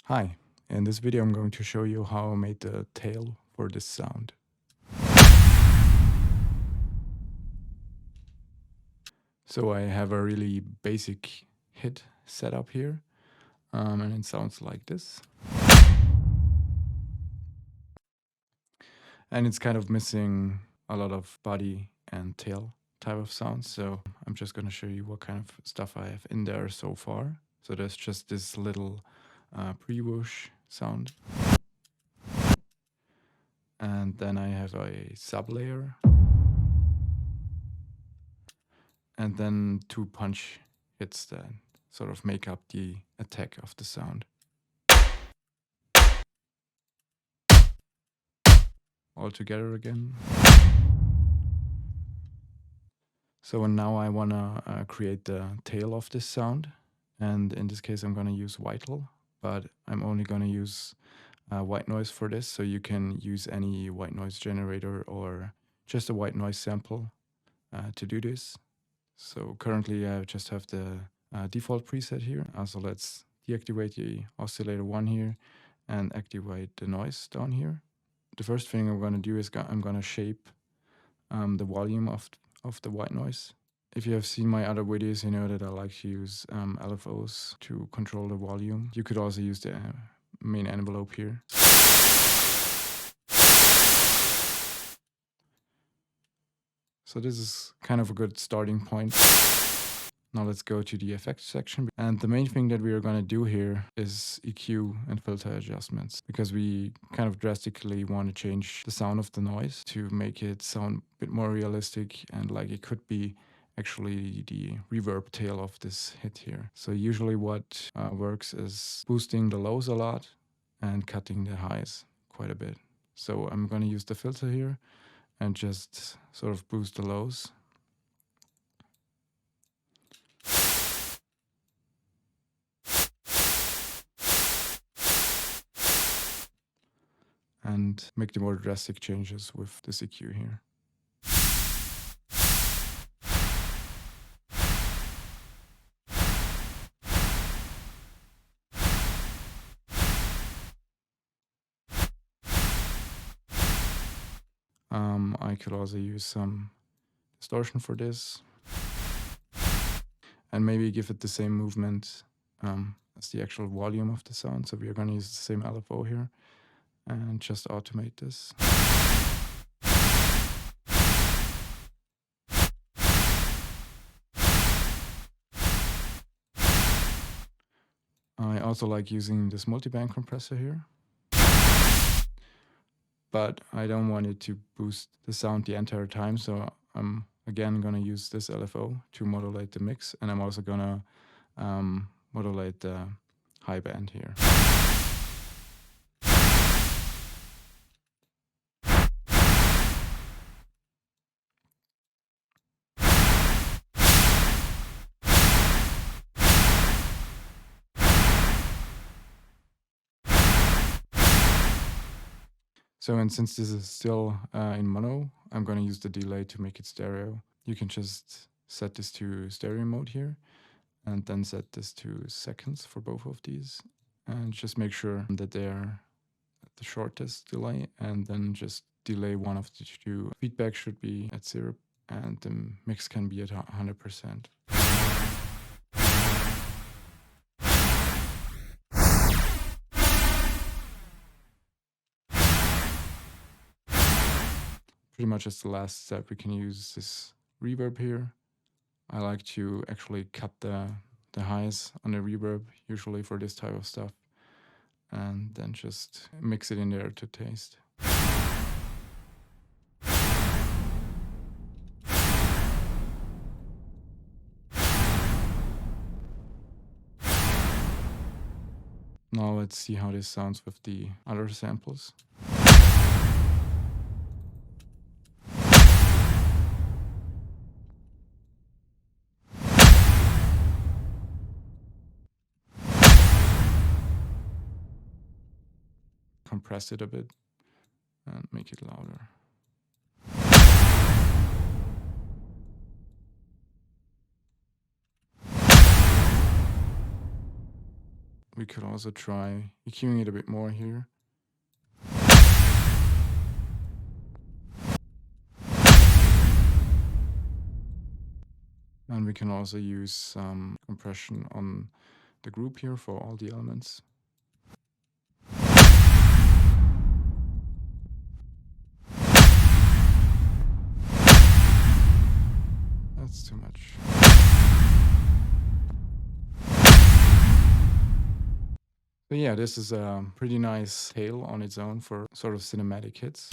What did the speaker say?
Hi, in this video I'm going to show you how I made the tail for this sound. So I have a really basic hit setup here, and it sounds like this. And it's kind of missing a lot of body and tail type of sounds, so I'm just going to show you what kind of stuff I have in there so far. So there's just this little pre-whoosh sound. And then I have a sub layer. And then 2 punch hits that sort of make up the attack of the sound. All together again. So now I want to create the tail of this sound. And in this case, I'm going to use Vital, but I'm only going to use white noise for this. So you can use any white noise generator or just a white noise sample to do this. So currently I just have the default preset here. So let's deactivate the oscillator 1 here and activate the noise down here. The first thing I'm going to do is I'm going to shape the volume of the white noise. If you have seen my other videos, you know that I like to use LFOs to control the volume. You could also use the main envelope here. So this is kind of a good starting point. Now let's go to the effects section. And the main thing that we are going to do here is EQ and filter adjustments, because we kind of drastically want to change the sound of the noise to make it sound a bit more realistic and like it could be actually the reverb tail of this hit here. So usually what works is boosting the lows a lot and cutting the highs quite a bit. So I'm going to use the filter here and just sort of boost the lows. And make the more drastic changes with this EQ here. I could also use some distortion for this. And maybe give it the same movement as the actual volume of the sound. So we are going to use the same LFO here and just automate this. I also like using this multiband compressor here, but I don't want it to boost the sound the entire time. So I'm again going to use this LFO to modulate the mix, and I'm also going to modulate the high band here. So, and since this is still in mono, I'm going to use the delay to make it stereo. You can just set this to stereo mode here and then set this to seconds for both of these and just make sure that they are at the shortest delay, and then just delay one of the two. Feedback should be at 0 and the mix can be at 100%. Pretty much as the last step, we can use this reverb here. I like to actually cut the highs on the reverb, usually for this type of stuff, and then just mix it in there to taste. Now let's see how this sounds with the other samples. Compress it a bit and make it louder. we could also try EQing it a bit more here. And we can also use some compression on the group here for all the elements. That's too much. So yeah, this is a pretty nice tail on its own for sort of cinematic hits.